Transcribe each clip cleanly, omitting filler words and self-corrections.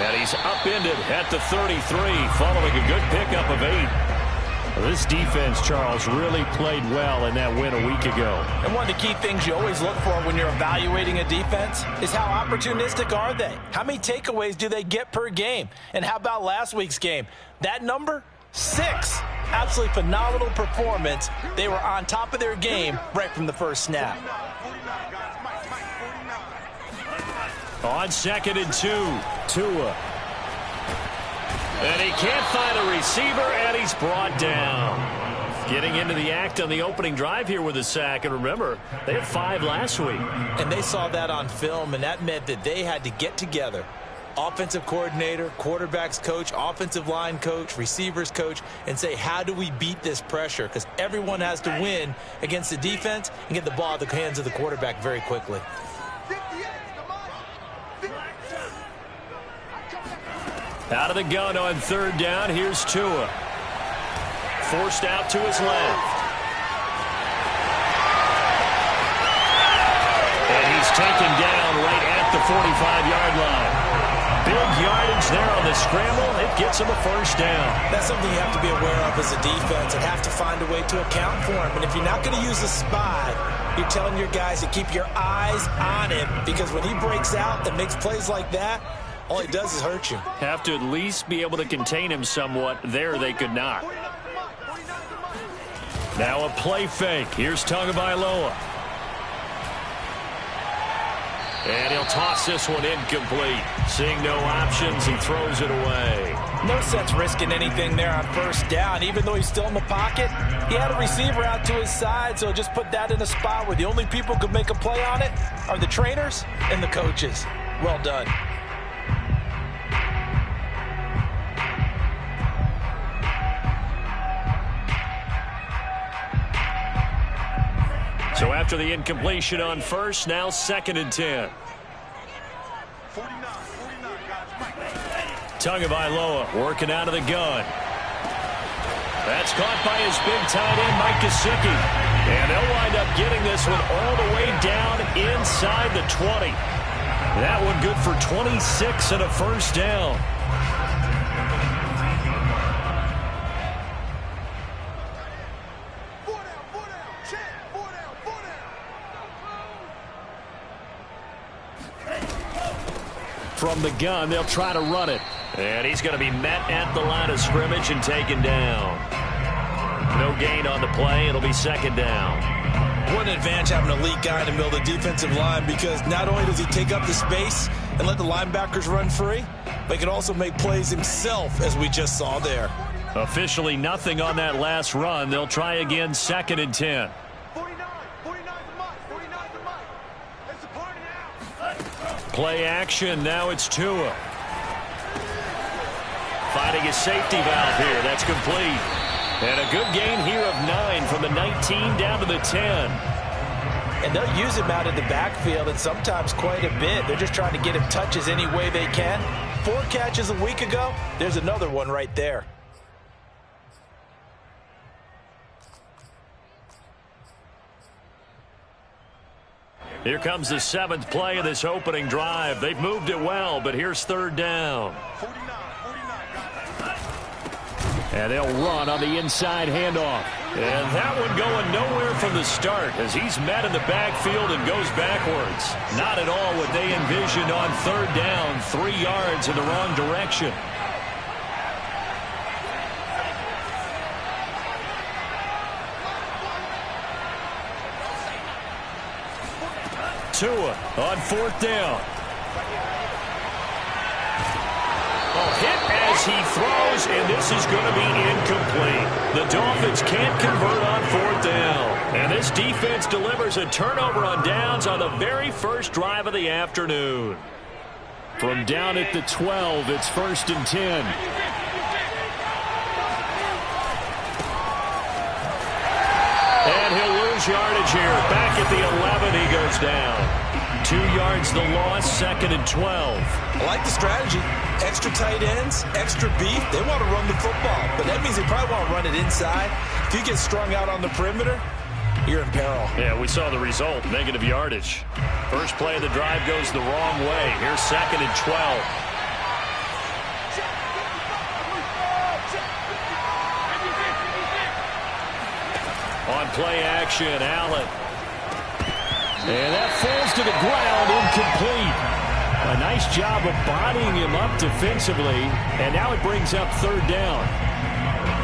And he's upended at the 33 following a good pickup of 8. This defense, Charles, really played well in that win a week ago. And one of the key things you always look for when you're evaluating a defense is how opportunistic are they? How many takeaways do they get per game? And how about last week's game? That number, 6. Absolutely phenomenal performance. They were on top of their game right from the first snap. On 2nd and 2, Tua. And he can't find a receiver, and he's brought down. Getting into the act on the opening drive here with a sack. And remember, they had 5 last week. And they saw that on film, and that meant that they had to get together. Offensive coordinator, quarterbacks coach, offensive line coach, receivers coach, and say, how do we beat this pressure? Because everyone has to win against the defense and get the ball out of the hands of the quarterback very quickly. Out of the gun on 3rd down, here's Tua. Forced out to his left. And he's taken down right at the 45-yard line. Big yardage there on the scramble. It gets him a first down. That's something you have to be aware of as a defense and have to find a way to account for him. And if you're not going to use a spy, you're telling your guys to keep your eyes on him, because when he breaks out and makes plays like that, all he does is hurt you. Have to at least be able to contain him somewhat. There they could not. Now a play fake. Here's Tagovailoa. And he'll toss this one incomplete. Seeing no options, he throws it away. No sense risking anything there on 1st down. Even though he's still in the pocket, he had a receiver out to his side, so just put that in a spot where the only people who could make a play on it are the trainers and the coaches. Well done. So after the incompletion on 1st, now 2nd and 10. Tagovailoa working out of the gun. That's caught by his big tight end, Mike Gesicki. And they'll wind up getting this one all the way down inside the 20. That one good for 26 and a first down. From the gun, they'll try to run it. And he's going to be met at the line of scrimmage and taken down. No gain on the play. It'll be 2nd down. What an advantage having an elite guy in the middle of the defensive line, because not only does he take up the space and let the linebackers run free, but he can also make plays himself, as we just saw there. Officially nothing on that last run. They'll try again, 2nd and 10. Play action. Now it's Tua. Finding his safety valve here. That's complete. And a good gain here of 9 from the 19 down to the 10. And they'll use him out in the backfield, and sometimes quite a bit. They're just trying to get him touches any way they can. 4 catches a week ago. There's another one right there. Here comes the 7th play of this opening drive. They've moved it well, but here's 3rd down. And they'll run on the inside handoff. And that one going nowhere from the start as he's met in the backfield and goes backwards. Not at all what they envisioned on 3rd down. 3 yards in the wrong direction. Tua on 4th down. Hit as he throws, and this is going to be incomplete. The Dolphins can't convert on 4th down. And this defense delivers a turnover on downs on the very first drive of the afternoon. From down at the 12, it's 1st and 10. And he'll lose yardage here. Back at the 11, he goes down. 2 yards the loss, 2nd and 12. I like the strategy. Extra tight ends, extra beef. They want to run the football, but that means they probably want to run it inside. If you get strung out on the perimeter, you're in peril. Yeah, we saw the result, negative yardage. First play of the drive goes the wrong way. Here's 2nd and 12. play action. Allen. And that falls to the ground, incomplete. A nice job of bodying him up defensively, and now it brings up third down.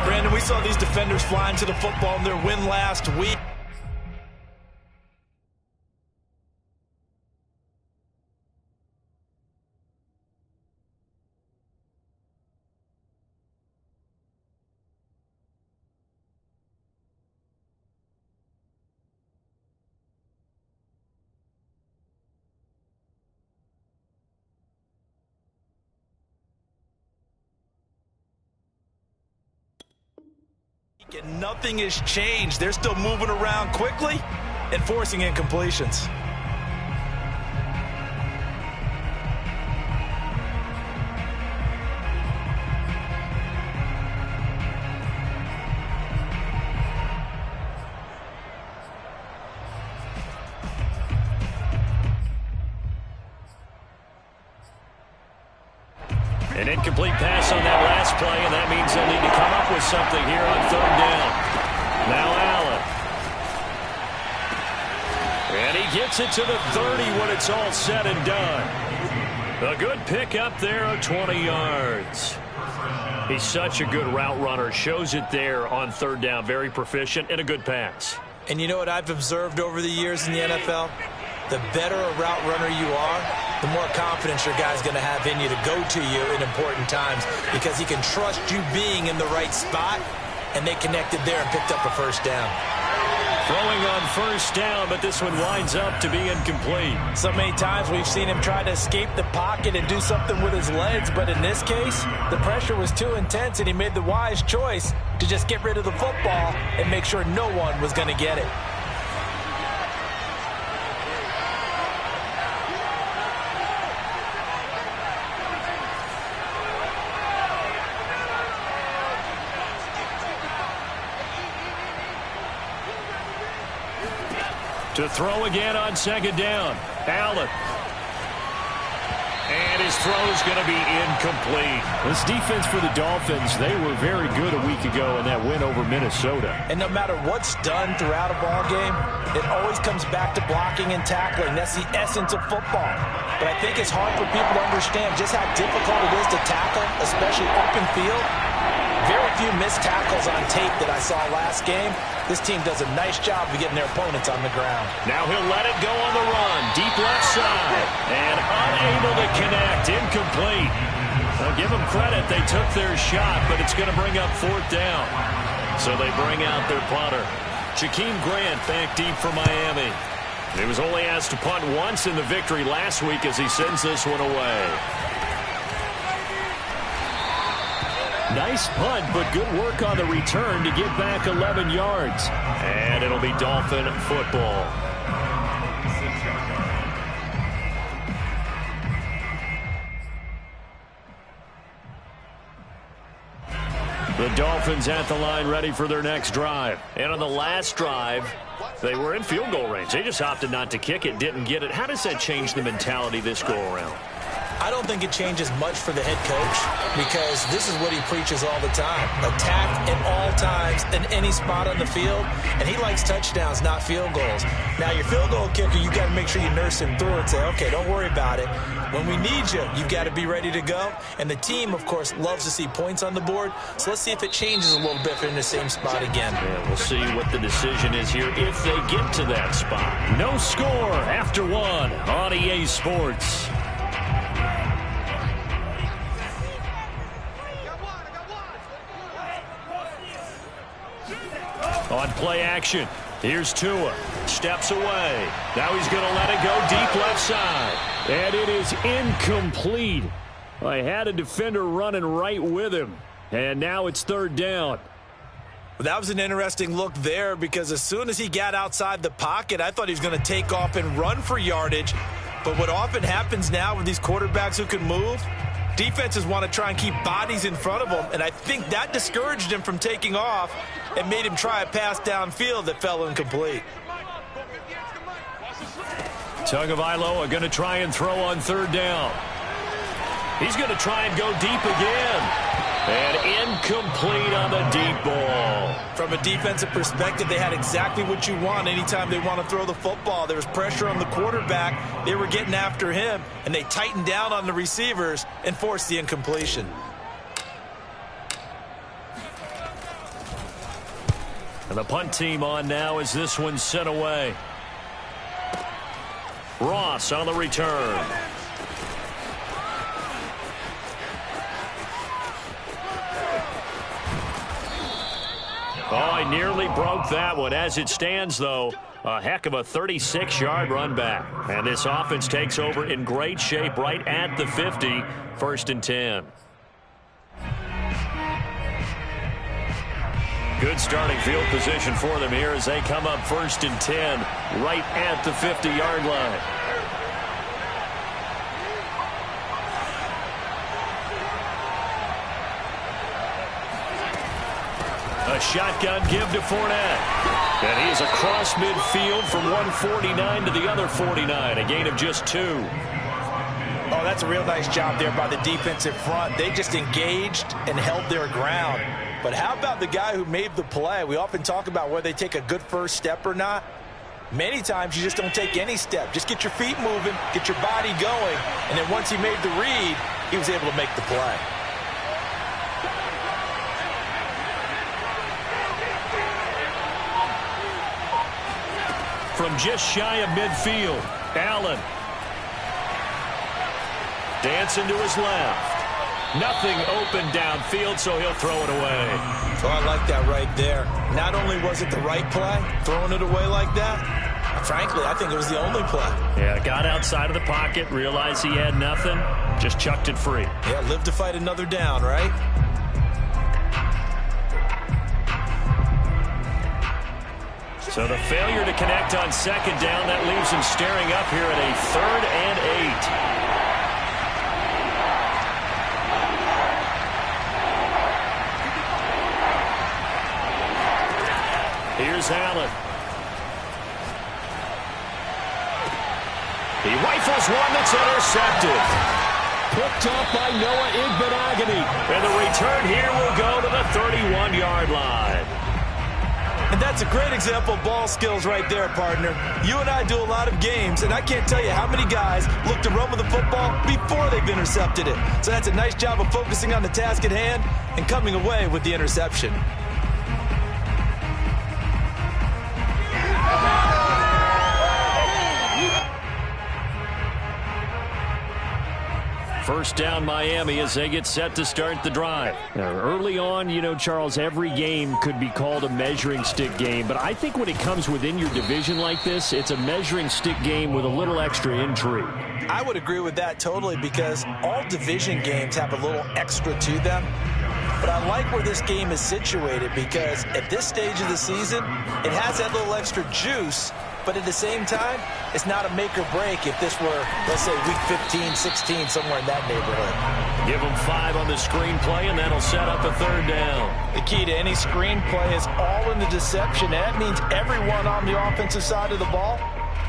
Brandon, we saw these defenders flying to the football in their win last week. And nothing has changed. They're still moving around quickly and forcing incompletions. An incomplete pass on that last play, and that means they'll need to come up with something here on third down. Now Allen. And he gets it to the 30 when it's all said and done. A good pickup there of 20 yards. He's such a good route runner. Shows it there on third down. Very proficient and a good pass. And you know what I've observed over the years in the NFL? The better a route runner you are, the more confidence your guy's going to have in you to go to you in important times because he can trust you being in the right spot, and they connected there and picked up a first down. Throwing on first down, but this one winds up to be incomplete. So many times we've seen him try to escape the pocket and do something with his legs, but in this case, the pressure was too intense, and he made the wise choice to just get rid of the football and make sure no one was going to get it. To throw again on second down. Allen. And his throw is going to be incomplete. This defense for the Dolphins, they were very good a week ago in that win over Minnesota. And no matter what's done throughout a ball game, it always comes back to blocking and tackling. That's the essence of football. But I think it's hard for people to understand just how difficult it is to tackle, especially open field. Very few missed tackles on tape that I saw last game. This team does a nice job of getting their opponents on the ground. Now he'll let it go on the run. Deep left side. And unable to connect. Incomplete. I'll give them credit. They took their shot, but it's going to bring up fourth down. So they bring out their punter. Jakeem Grant back deep for Miami. He was only asked to punt once in the victory last week as he sends this one away. Nice punt, but good work on the return to get back 11 yards. And it'll be Dolphin football. The Dolphins at the line ready for their next drive. And on the last drive, they were in field goal range. They just opted not to kick it, didn't get it. How does that change the mentality this go around? I don't think it changes much for the head coach because this is what he preaches all the time. Attack at all times in any spot on the field, and he likes touchdowns, not field goals. Now, your field goal kicker, you got to make sure you nurse him through and say, okay, don't worry about it. When we need you, you've got to be ready to go. And the team, of course, loves to see points on the board. So let's see if it changes a little bit if they're in the same spot again. Yeah, we'll see what the decision is here if they get to that spot. No score after one on EA Sports. On play action, here's Tua. Steps away. Now he's going to let it go deep left side. And it is incomplete. I had a defender running right with him. And now it's third down. That was an interesting look there because as soon as he got outside the pocket, I thought he was going to take off and run for yardage. But what often happens now with these quarterbacks who can move, defenses want to try and keep bodies in front of them, and I think that discouraged him from taking off and made him try a pass downfield that fell incomplete. Tagovailoa going to try and throw on third down. He's going to try and go deep again. And incomplete on the deep ball. From a defensive perspective, they had exactly what you want anytime they want to throw the football. There was pressure on the quarterback. They were getting after him, and they tightened down on the receivers and forced the incompletion. And the punt team on now as this one's sent away. Ross on the return. Oh, I nearly broke that one. As it stands, though, a heck of a 36-yard run back. And this offense takes over in great shape right at the 50, 1st and 10. Good starting field position for them here as they come up 1st and 10 right at the 50-yard line. A shotgun give to Fournette. And he is across midfield from 149 to the other 49. A gain of just 2. Oh, that's a real nice job there by the defensive front. They just engaged and held their ground. But how about the guy who made the play? We often talk about whether they take a good first step or not. Many times you just don't take any step. Just get your feet moving, get your body going, and then once he made the read, he was able to make the play. From just shy of midfield, Allen. Dancing to his left. Nothing open downfield, so he'll throw it away. Oh, I like that right there. Not only was it the right play, throwing it away like that, frankly, I think it was the only play. Yeah, got outside of the pocket, realized he had nothing, just chucked it free. Yeah, live to fight another down, right? So the failure to connect on 2nd down, that leaves him staring up here at a 3rd and 8. Here's Allen. He rifles one that's intercepted. Picked up by Noah Igbenogany. And the return here will go to the 31-yard line. And that's a great example of ball skills right there, partner. You and I do a lot of games, and I can't tell you how many guys look to run with the football before they've intercepted it. So that's a nice job of focusing on the task at hand and coming away with the interception. First down Miami as they get set to start the drive. Now, early on, you know, Charles, every game could be called a measuring stick game. But I think when it comes within your division like this, it's a measuring stick game with a little extra intrigue. I would agree with that totally because all division games have a little extra to them. But I like where this game is situated because at this stage of the season, it has that little extra juice. But at the same time, it's not a make or break if this were, let's say, week 15, 16, somewhere in that neighborhood. Give them 5 on the screenplay, and that'll set up a 3rd down. The key to any screenplay is all in the deception. That means everyone on the offensive side of the ball.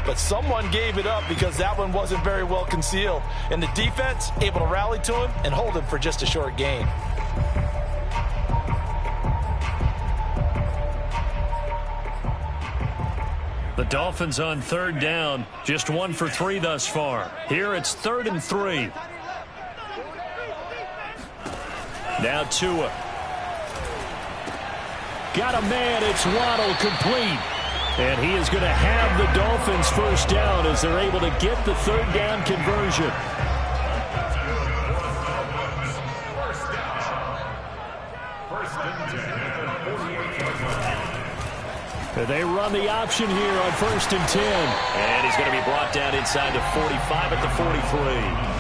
But someone gave it up because that one wasn't very well concealed. And the defense able to rally to him and hold him for just a short gain. The Dolphins on 3rd down, just 1 for 3 thus far. Here it's 3rd and 3. Now Tua. Got a man, it's Waddle, complete. And he is going to have the Dolphins first down as they're able to get the 3rd down conversion. They run the option here on 1st and 10. And he's going to be brought down inside the 45 at the 43.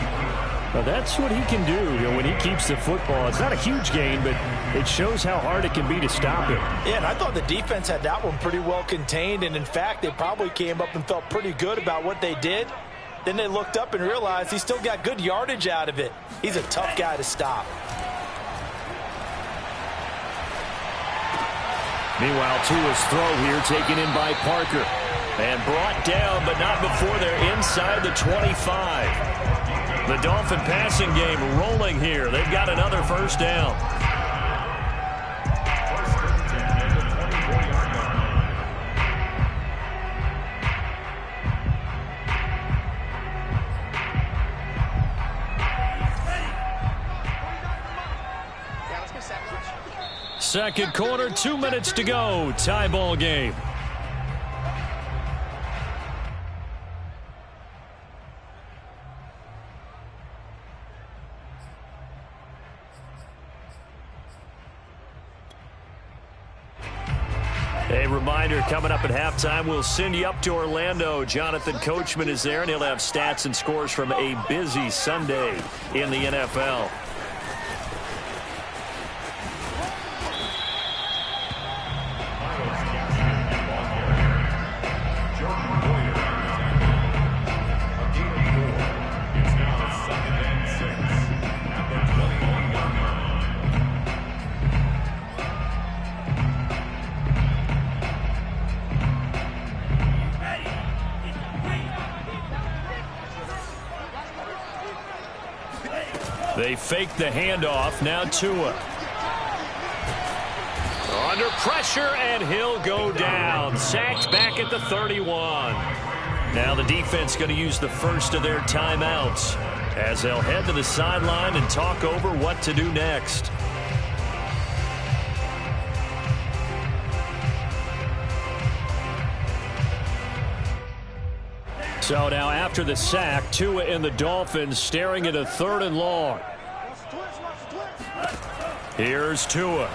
Now that's what he can do, you know, when he keeps the football. It's not a huge gain, but it shows how hard it can be to stop him. Yeah, and I thought the defense had that one pretty well contained. And, in fact, they probably came up and felt pretty good about what they did. Then they looked up and realized he still got good yardage out of it. He's a tough guy to stop. Meanwhile, Tua's throw here taken in by Parker. And brought down, but not before they're inside the 25. The Dolphin passing game rolling here. They've got another first down. Second quarter, 2 minutes to go. Tie ball game. A reminder, coming up at halftime, we'll send you up to Orlando. Jonathan Coachman is there, and he'll have stats and scores from a busy Sunday in the NFL. They fake the handoff. Now Tua. Under pressure, and he'll go down. Sacked back at the 31. Now the defense going to use the first of their timeouts as they'll head to the sideline and talk over what to do next. So now after the sack, Tua and the Dolphins staring at a 3rd and long. Here's Tua.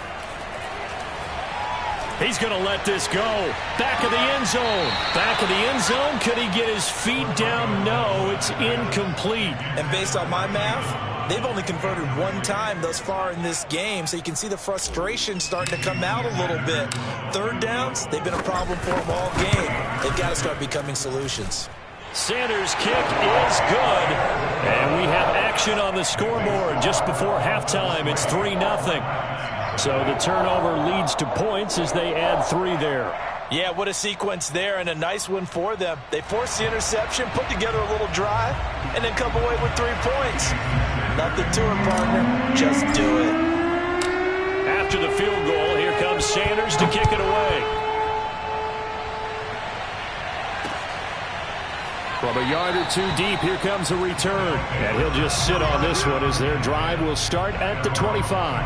He's going to let this go. Back of the end zone. Back of the end zone. Could he get his feet down? No, it's incomplete. And based on my math, they've only converted one time thus far in this game, so you can see the frustration starting to come out a little bit. 3rd downs, they've been a problem for them all game. They've got to start becoming solutions. Sanders' kick is good. And we have action on the scoreboard just before halftime. It's 3-0. So the turnover leads to points as they add 3 there. Yeah, what a sequence there, and a nice one for them. They force the interception, put together a little drive, and then come away with 3 points. Nothing to it, partner. Just do it. After the field goal, here comes Sanders to kick it away. From a yard or 2 deep, here comes a return. And he'll just sit on this one as their drive will start at the 25.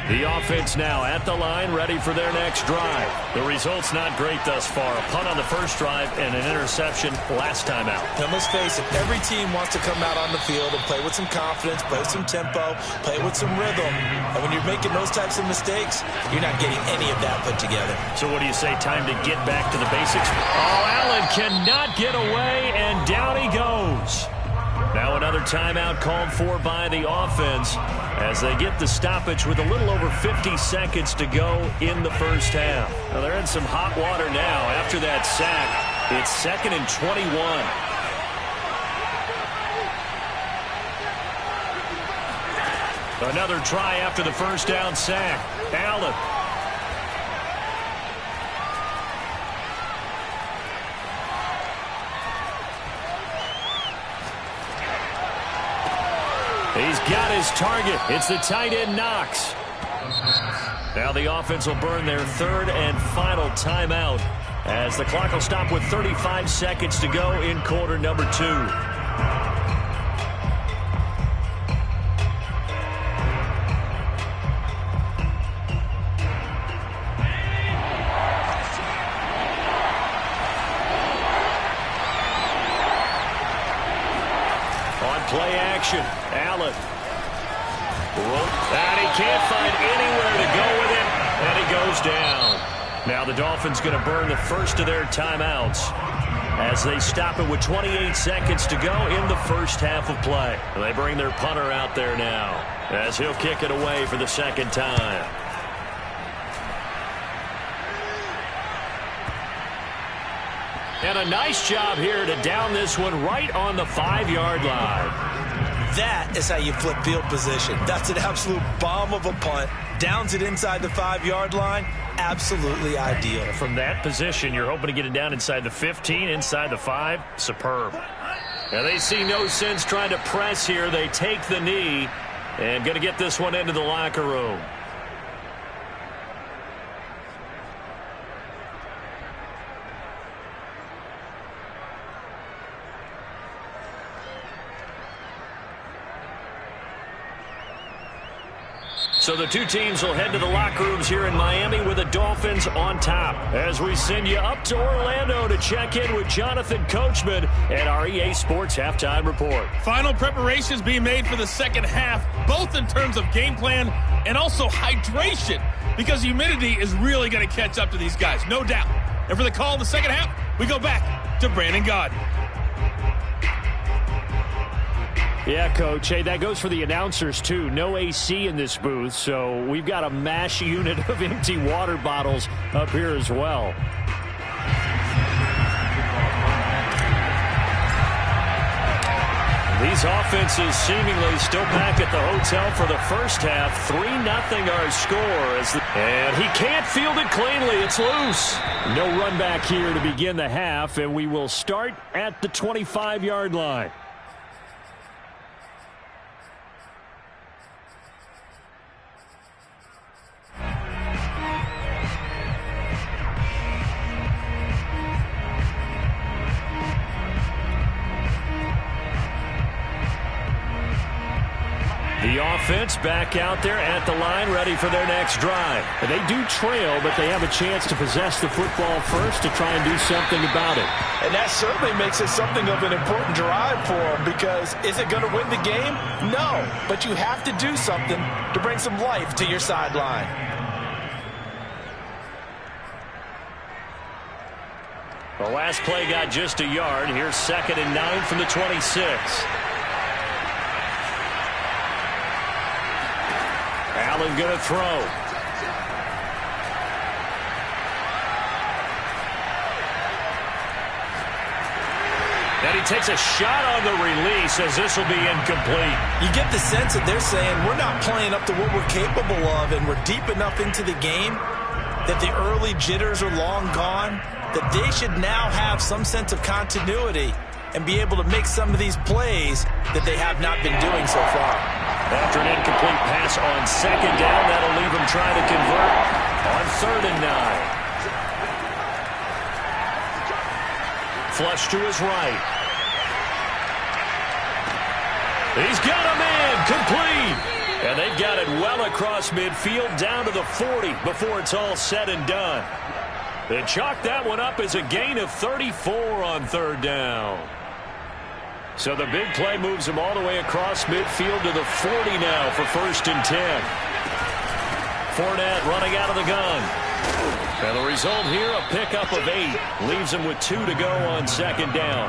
The offense now at the line, ready for their next drive. The result's not great thus far. A punt on the first drive and an interception last time out. Now, let's face it, every team wants to come out on the field and play with some confidence, play with some tempo, play with some rhythm. And when you're making those types of mistakes, you're not getting any of that put together. So what do you say? Time to get back to the basics? Oh, Allen cannot get away, and down he goes. Now another timeout called for by the offense as they get the stoppage with a little over 50 seconds to go in the first half. Now they're in some hot water now after that sack. It's 2nd and 21. Another try after the first down sack. Allen. He's got his target. It's the tight end, Knox. Now the offense will burn their 3rd and final timeout as the clock will stop with 35 seconds to go in quarter number 2. On play action, Allen. And he can't find anywhere to go with it, and he goes down. Now the Dolphins going to burn the first of their timeouts as they stop it with 28 seconds to go in the first half of play. And they bring their punter out there now as he'll kick it away for the second time. And a nice job here to down this one right on the 5-yard line. That is how you flip field position. That's an absolute bomb of a punt. Downs it inside the 5-yard line. Absolutely ideal. From that position, you're hoping to get it down inside the 15, inside the 5. Superb. Now they see no sense trying to press here. They take the knee and going to get this one into the locker room. So the two teams will head to the locker rooms here in Miami with the Dolphins on top. As we send you up to Orlando to check in with Jonathan Coachman at our EA Sports Halftime Report. Final preparations being made for the second half, both in terms of game plan and also hydration, because humidity is really going to catch up to these guys, no doubt. And for the call of the second half, we go back to Brandon Gaudin. Yeah, Coach. Hey, that goes for the announcers, too. No AC in this booth, so we've got a mash unit of empty water bottles up here as well. These offenses seemingly still back at the hotel for the first half. 3-0 our score. And he can't field it cleanly. It's loose. No run back here to begin the half, and we will start at the 25-yard line. The offense back out there at the line, ready for their next drive. They do trail, but they have a chance to possess the football first to try and do something about it. And that certainly makes it something of an important drive for them, because is it going to win the game? No, but you have to do something to bring some life to your sideline. The last play got just a yard. Here's 2nd and 9 from the 26. Allen going to throw. And he takes a shot on the release as this will be incomplete. You get the sense that they're saying we're not playing up to what we're capable of, and we're deep enough into the game that the early jitters are long gone, that they should now have some sense of continuity and be able to make some of these plays that they have not been doing so far. After an incomplete pass on 2nd down, that'll leave them trying to convert on 3rd and 9. Flush to his right. He's got him in, complete. And they've got it well across midfield down to the 40 before it's all said and done. They chalk that one up as a gain of 34 on 3rd down. So the big play moves him all the way across midfield to the 40 now for 1st and 10. Fournette running out of the gun. And the result here, a pickup of 8. Leaves him with 2 to go on 2nd down.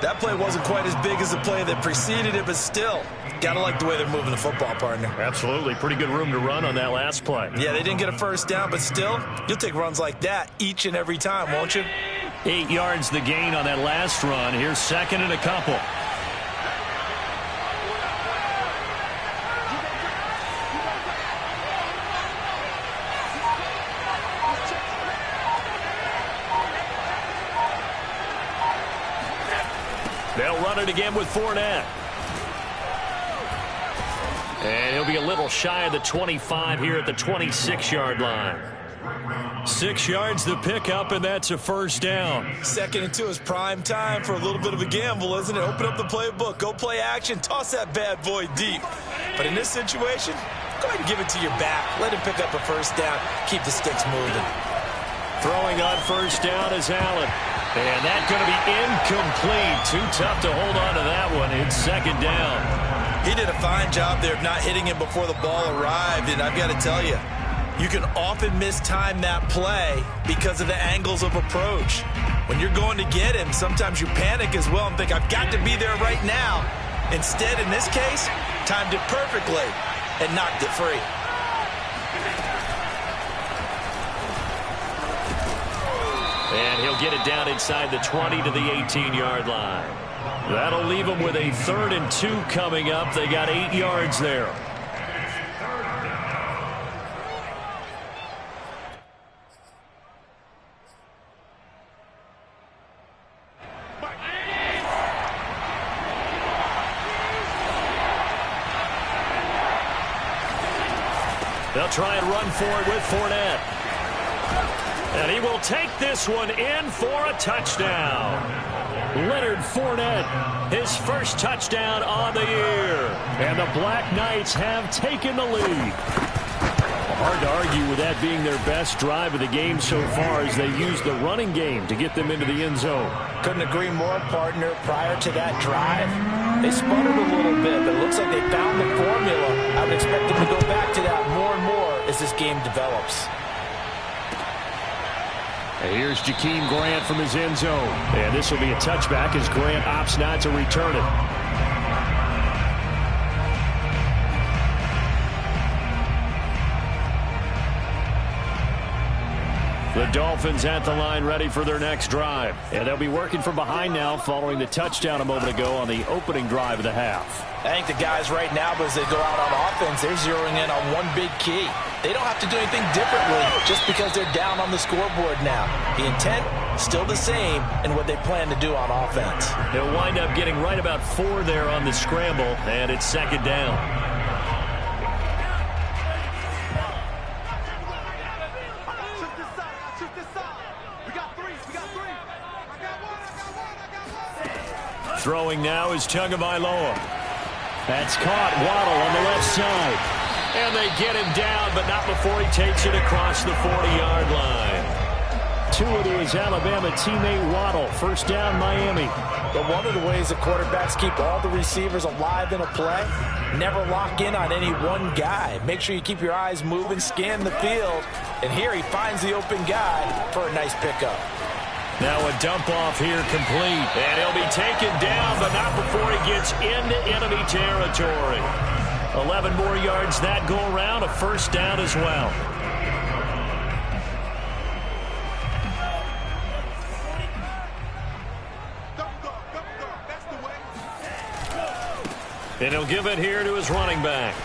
That play wasn't quite as big as the play that preceded it, but still, gotta like the way they're moving the football, partner. Absolutely. Pretty good room to run on that last play. Yeah, they didn't get a first down, but still, you'll take runs like that each and every time, won't you? 8 yards the gain on that last run. Here's 2nd and a couple. They'll run it again with Fournette. And he'll be a little shy of the 25 here at the 26-yard line. 6 yards the pickup, and that's a 1st down. 2nd and 2 is prime time for a little bit of a gamble, isn't it? Open up the playbook, go play action, toss that bad boy deep. But in this situation, go ahead and give it to your back. Let him pick up a 1st down. Keep the sticks moving. Throwing on 1st down is Allen. And that's going to be incomplete. Too tough to hold on to that one. It's 2nd down. He did a fine job there of not hitting him before the ball arrived, and I've got to tell you, you can often mistime that play because of the angles of approach. When you're going to get him, sometimes you panic as well and think, I've got to be there right now. Instead, in this case, timed it perfectly and knocked it free. And he'll get it down inside the 20 to the 18-yard line. That'll leave them with a 3rd and 2 coming up. They got 8 yards there. They'll try and run for it with Fournette. And he will take this one in for a touchdown. Leonard Fournette, his first touchdown on the year. And the Black Knights have taken the lead. Hard to argue with that being their best drive of the game so far as they used the running game to get them into the end zone. Couldn't agree more, partner. Prior to that drive, they sputtered a little bit, but it looks like they found the formula. I would expect them to go back to that more and more as this game develops. And here's Jakeem Grant from his end zone. And this will be a touchback as Grant opts not to return it. The Dolphins at the line ready for their next drive. And they'll be working from behind now following the touchdown a moment ago on the opening drive of the half. I think the guys right now, as they go out on offense, they're zeroing in on one big key. They don't have to do anything differently just because they're down on the scoreboard now. The intent, still the same in what they plan to do on offense. They'll wind up getting right about 4 there on the scramble, and it's 2nd down. Throwing now is Tagovailoa. That's caught. Waddle on the left side. And they get him down, but not before he takes it across the 40-yard line. Tua to his Alabama teammate Waddle. First down, Miami. But one of the ways the quarterbacks keep all the receivers alive in a play, never lock in on any one guy. Make sure you keep your eyes moving, scan the field. And here he finds the open guy for a nice pickup. Now a dump off here complete. And he'll be taken down, but not before he gets into enemy territory. 11 more yards that go around, a first down as well. And he'll give it here to his running back.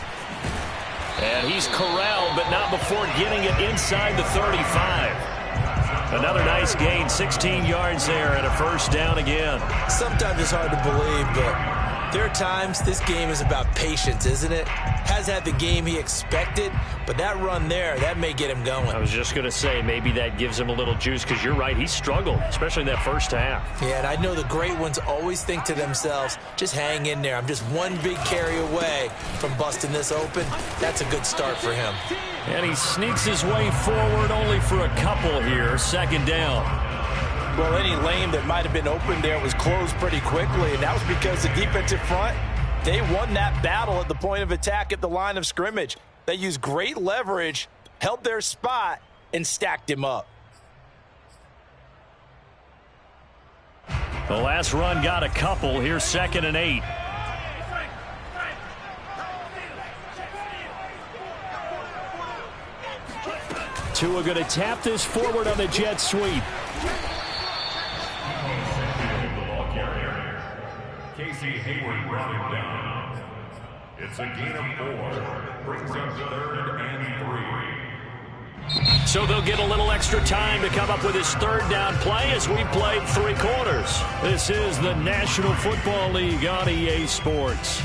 And he's corralled, but not before getting it inside the 35. Another nice gain, 16 yards there, and a first down again. Sometimes it's hard to believe, but there are times this game is about patience, isn't it? Has had the game he expected, but that run there, that may get him going. I was just going to say, maybe that gives him a little juice, because you're right, he struggled, especially in that first half. Yeah, and I know the great ones always think to themselves, just hang in there. I'm just one big carry away from busting this open. That's a good start for him. And he sneaks his way forward only for a couple here. 2nd down. Well, any lane that might have been open there was closed pretty quickly, and that was because the defensive front, they won that battle at the point of attack at the line of scrimmage. They used great leverage, held their spot, and stacked him up. The last run got a couple. Here's 2nd and 8. Tua going to tap this forward on the jet sweep. Casey Hayward brought him down. It's a gain of 4. Brings up 3rd and 3. So they'll get a little extra time to come up with his 3rd down play as we played 3 quarters. This is the National Football League on EA Sports.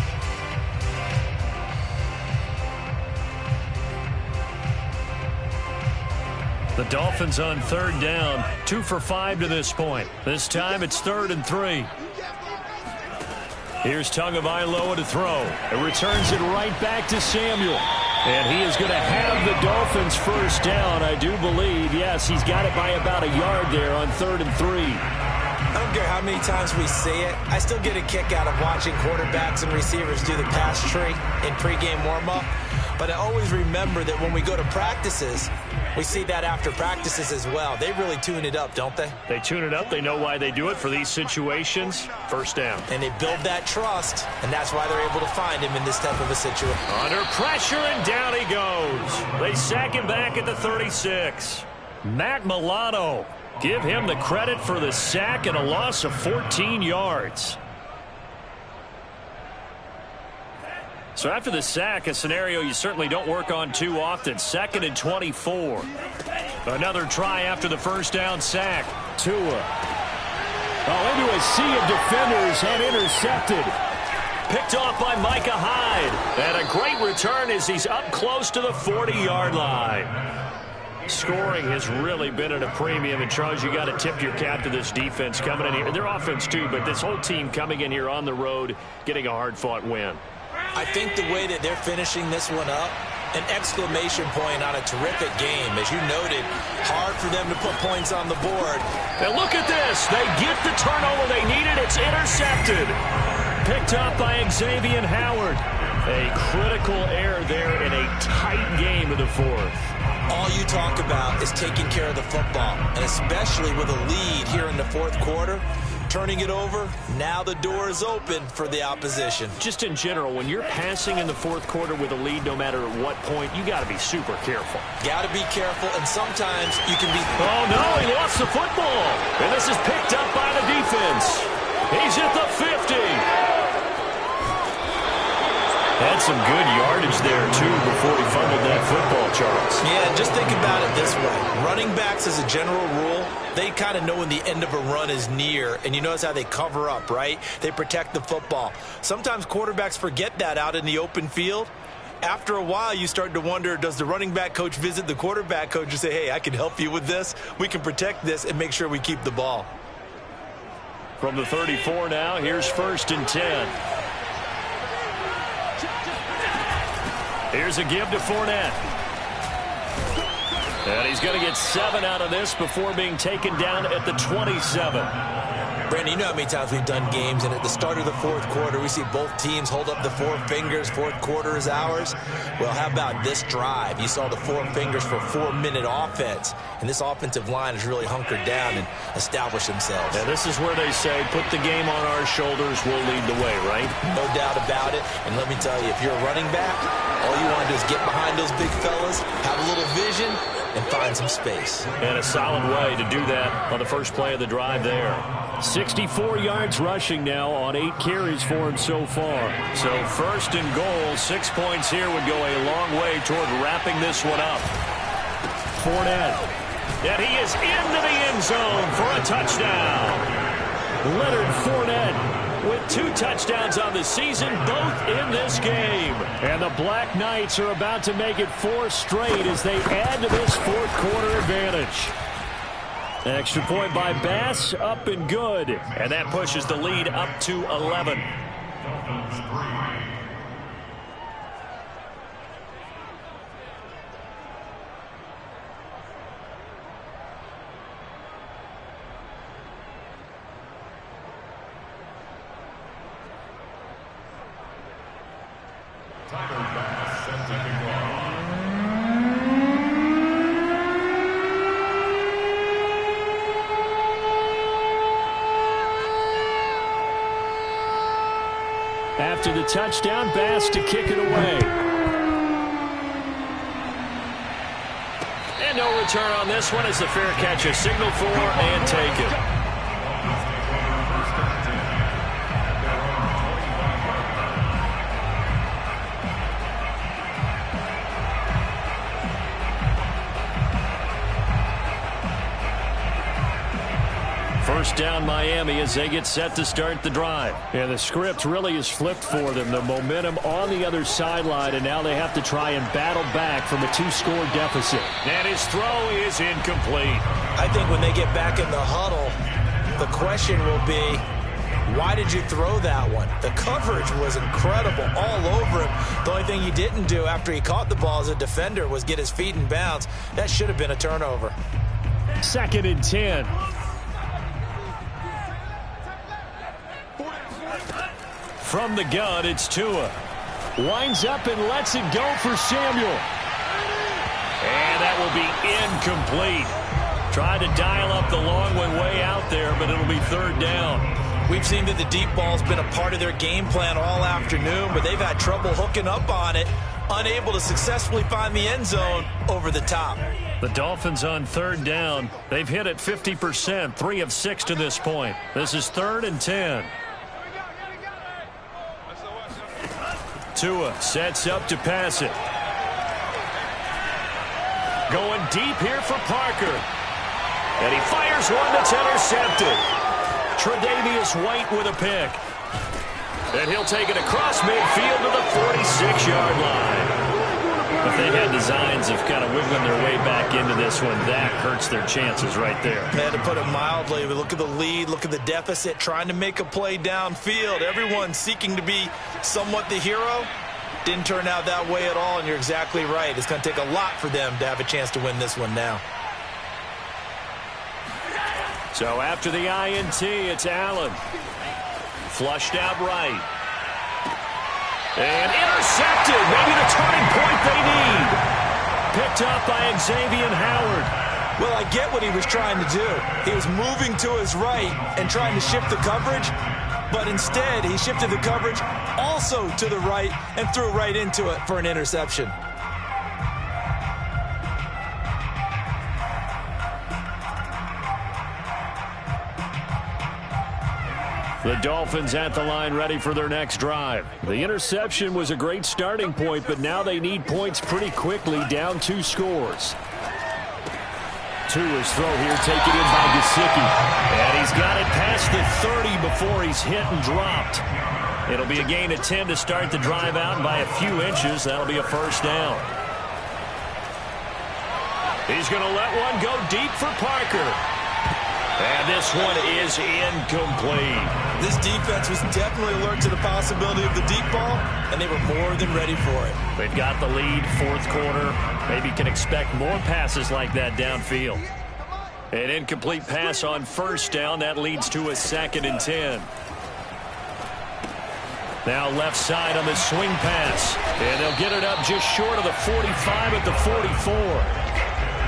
The Dolphins on 3rd down, 2 for 5 to this point. This time it's 3rd and 3. Here's Tagovailoa to throw. It returns it right back to Samuel. And he is going to have the Dolphins first down, I do believe. Yes, he's got it by about a yard there on 3rd and 3. I don't care how many times we see it. I still get a kick out of watching quarterbacks and receivers do the pass tree in pregame warm-up. But I always remember that when we go to practices, we see that after practices as well. They really tune it up, don't they? They tune it up. They know why they do it for these situations. First down. And they build that trust, and that's why they're able to find him in this type of a situation. Under pressure, and down he goes. They sack him back at the 36. Matt Milano Give him the credit for the sack and a loss of 14 yards. So after the sack, a scenario you certainly don't work on too often. 2nd and 24. Another try after the first down sack. Tua. Into a sea of defenders and intercepted. Picked off by Micah Hyde. And a great return as he's up close to the 40-yard line. Scoring has really been at a premium. And, Charles, you got to tip your cap to this defense coming in here. Their offense, too, but this whole team coming in here on the road, getting a hard-fought win. I think the way that they're finishing this one up, an exclamation point on a terrific game. As you noted, hard for them to put points on the board. And look at this. They get the turnover they needed. It's intercepted. Picked up by Xavier Howard. A critical error there in a tight game of the fourth. All you talk about is taking care of the football, and especially with a lead here in the fourth quarter. Turning it over, now the door is open for the opposition. Just in general, when you're passing in the fourth quarter with a lead, no matter at what point, you got to be super careful. Got to be careful, and sometimes you can be... Oh, no, he lost the football. And this is picked up by the defense. He's at the 50. Had some good yardage there, too, before he fumbled that football, Charles. Yeah, just think about it this way. Running backs, as a general rule, they kind of know when the end of a run is near, and you notice how they cover up, right? They protect the football. Sometimes quarterbacks forget that out in the open field. After a while, you start to wonder, does the running back coach visit the quarterback coach and say, hey, I can help you with this. We can protect this and make sure we keep the ball. From the 34 now, here's 1st and 10. Here's a give to Fournette. And he's going to get 7 out of this before being taken down at the 27. Brandon, you know how many times we've done games, and at the start of the fourth quarter, we see both teams hold up the 4 fingers. Fourth quarter is ours. Well, how about this drive? You saw the 4 fingers for 4-minute offense, and this offensive line has really hunkered down and established themselves. Yeah, this is where they say, put the game on our shoulders, we'll lead the way, right? No doubt about it. And let me tell you, if you're a running back, all you want to do is get behind those big fellas, have a little vision, and find some space. And a solid way to do that on the first play of the drive there. 64 yards rushing now on 8 carries for him so far. So 1st and goal, 6 points here would go a long way toward wrapping this one up. Fournette. And he is into the end zone for a touchdown. Leonard Fournette with 2 touchdowns on the season, both in this game. And the Black Knights are about to make it 4 straight as they add to this fourth quarter advantage. Extra point by Bass, up and good. And that pushes the lead up to 11. After the touchdown, Bass to kick it away. And no return on this one as the fair catch is signaled for and taken. First down Miami as they get set to start the drive. And the script really is flipped for them. The momentum on the other sideline, and now they have to try and battle back from a 2-score deficit. And his throw is incomplete. I think when they get back in the huddle, the question will be, why did you throw that one? The coverage was incredible all over him. The only thing he didn't do after he caught the ball as a defender was get his feet in bounds. That should have been a turnover. 2nd and 10. From the gun, it's Tua. Winds up and lets it go for Samuel. And that will be incomplete. Tried to dial up the long one way out there, but it'll be 3rd down. We've seen that the deep ball's been a part of their game plan all afternoon, but they've had trouble hooking up on it, unable to successfully find the end zone over the top. The Dolphins on third down. They've hit it 50%, 3 of 6 to this point. This is 3rd and 10. Tua sets up to pass it. Going deep here for Parker. And he fires one that's intercepted. Tre'Davious White with a pick. And he'll take it across midfield to the 46-yard line. If they had designs of kind of wiggling their way back into this one, that hurts their chances right there. Man, to put it mildly, look at the lead, look at the deficit, trying to make a play downfield. Everyone seeking to be somewhat the hero. Didn't turn out that way at all, and you're exactly right. It's going to take a lot for them to have a chance to win this one now. So after the INT, it's Allen. Flushed out right. And intercepted. Maybe the turning point they need. Picked up by Xavier Howard. Well, I get what he was trying to do. He was moving to his right and trying to shift the coverage, but instead he shifted the coverage also to the right and threw right into it for an interception. The Dolphins at the line ready for their next drive. The interception was a great starting point, but now they need points pretty quickly, down 2 scores. Tua's throw here taken in by Gesicki. And he's got it past the 30 before he's hit and dropped. It'll be a gain of 10 to start the drive out, and by a few inches, that'll be a first down. He's going to let one go deep for Parker. And this one is incomplete. This defense was definitely alert to the possibility of the deep ball, and they were more than ready for it. They've got the lead, 4th quarter. Maybe can expect more passes like that downfield. An incomplete pass on first down. That leads to a 2nd and 10. Now left side on the swing pass. And they'll get it up just short of the 45 at the 44.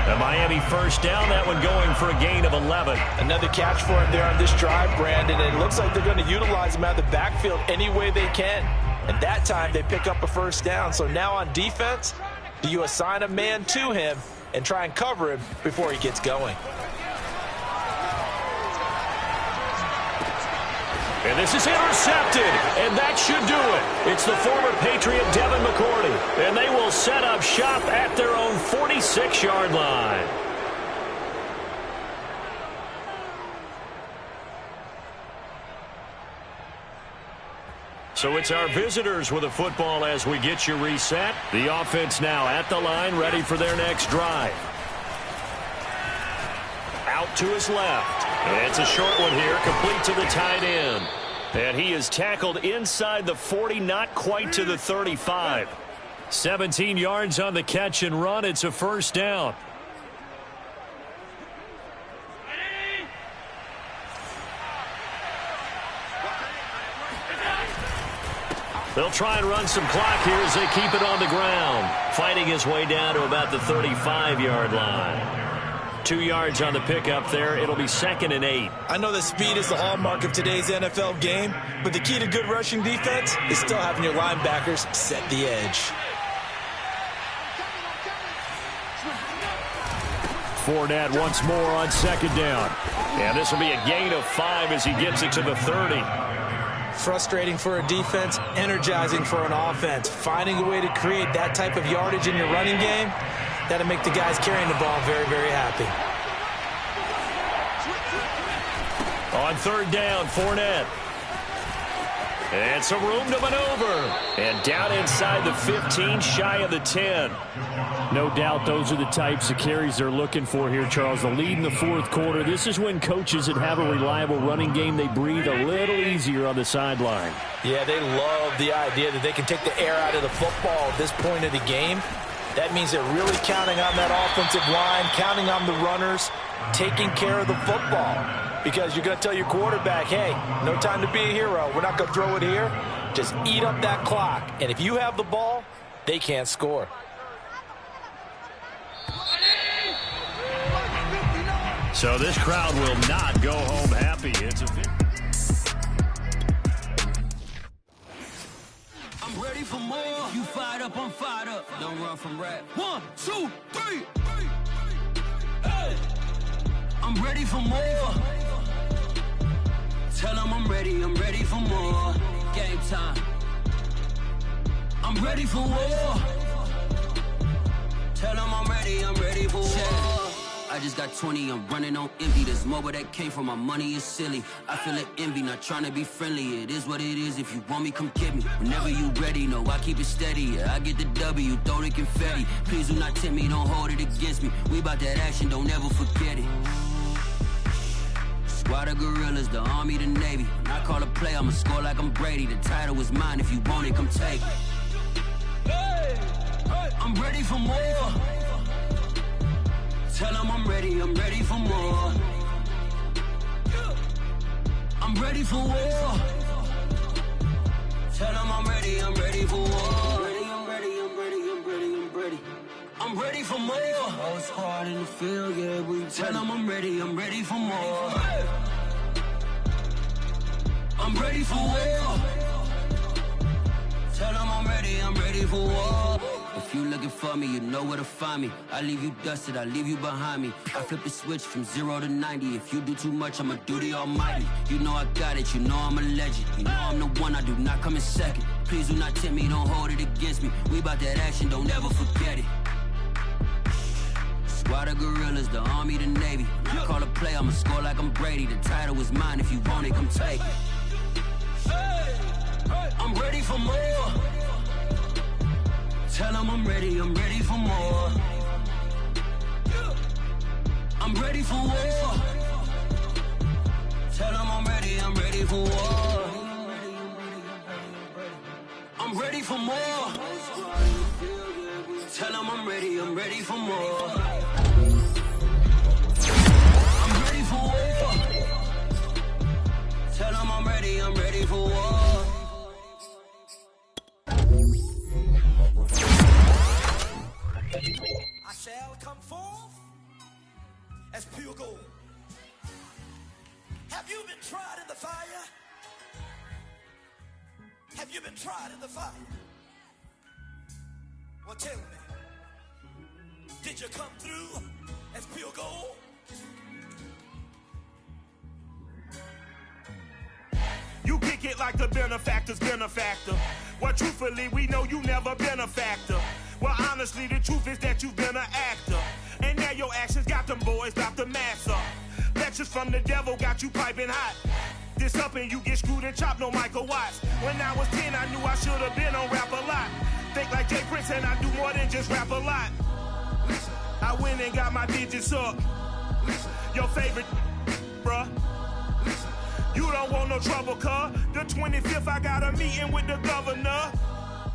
The Miami first down, that one going for a gain of 11. Another catch for him there on this drive, Brandon. It looks like they're going to utilize him out of the backfield any way they can. And that time they pick up a first down. So now on defense, do you assign a man to him and try and cover him before he gets going? And this is intercepted, and that should do it. It's the former Patriot Devin McCourty, and they will set up shop at their own 46-yard line. So it's our visitors with the football as we get you reset. The offense now at the line, ready for their next drive. Out to his left. And it's a short one here, complete to the tight end. And he is tackled inside the 40, not quite to the 35. 17 yards on the catch and run. It's a first down. They'll try and run some clock here as they keep it on the ground. Fighting his way down to about the 35-yard line. 2 yards on the pickup there. It'll be 2nd and 8. I know that speed is the hallmark of today's NFL game, but the key to good rushing defense is still having your linebackers set the edge. Fournette once more on 2nd down. And this will be a gain of 5 as he gets it to the 30. Frustrating for a defense, energizing for an offense. Finding a way to create that type of yardage in your running game, that'll make the guys carrying the ball very, very happy. On 3rd down, Fournette. And some room to maneuver. And down inside the 15, shy of the 10. No doubt those are the types of carries they're looking for here, Charles. The lead in the 4th quarter. This is when coaches that have a reliable running game, they breathe a little easier on the sideline. Yeah, they love the idea that they can take the air out of the football at this point of the game. That means they're really counting on that offensive line, counting on the runners, taking care of the football. Because you're going to tell your quarterback, hey, no time to be a hero. We're not going to throw it here. Just eat up that clock. And if you have the ball, they can't score. So this crowd will not go home happy. It's a I'm ready for more. You fired up, I'm fired up. Don't run from rap. 1, 2, 3. I'm ready for more. Tell them I'm ready for more. Game time. I'm ready for war. Tell them I'm ready for war. I just got 20, I'm running on empty. There's more where that came from, my money is silly. I feel it envy, not trying to be friendly. It is what it is, if you want me, come get me. Whenever you ready, no, I keep it steady. Yeah, I get the W, throw the confetti. Please do not tempt me, don't hold it against me. We bout that action, don't ever forget it. Squad of gorillas, the army, the navy. When I call a play, I'ma score like I'm Brady. The title is mine, if you want it, come take it. I'm ready for more. Tell them I'm ready for more. I'm ready for war. Tell them I'm ready for war. I'm ready for more. Whole squad in the field, yeah, we tell them I'm ready for more. I'm ready for war. Tell them I'm ready for war. If you looking for me, you know where to find me. I leave you dusted, I leave you behind me. I flip the switch from 0 to 90. If you do too much, I'ma do the almighty. You know I got it, you know I'm a legend. You know I'm the one, I do not come in second. Please do not tempt me, don't hold it against me. We bout that action, don't ever forget it. Squad of gorillas, the army, the navy. When I call a play, I'ma score like I'm Brady. The title is mine, if you want it, come take it. I'm ready for more. Tell them I'm ready for more. I'm ready for war. Tell them I'm ready for war. I'm ready for more. Tell them I'm ready for more. I'm ready for war. Tell them I'm ready for war. I shall come forth as pure gold. Have you been tried in the fire? Have you been tried in the fire? Well, tell me, did you come through as pure gold? You kick it like the benefactor's benefactor. Well, truthfully, we know you never been a factor. Well, honestly, the truth is that you've been an actor. And now your actions got them boys about to mass up. Lectures from the devil got you piping hot. This up and you get screwed and chopped, no Michael Watts. When I was 10, I knew I should have been on rap a lot. Think like Jay Prince and I do more than just rap a lot. I went and got my digits up. Your favorite, bruh. You don't want no trouble, cuz. The 25th, I got a meeting with the governor.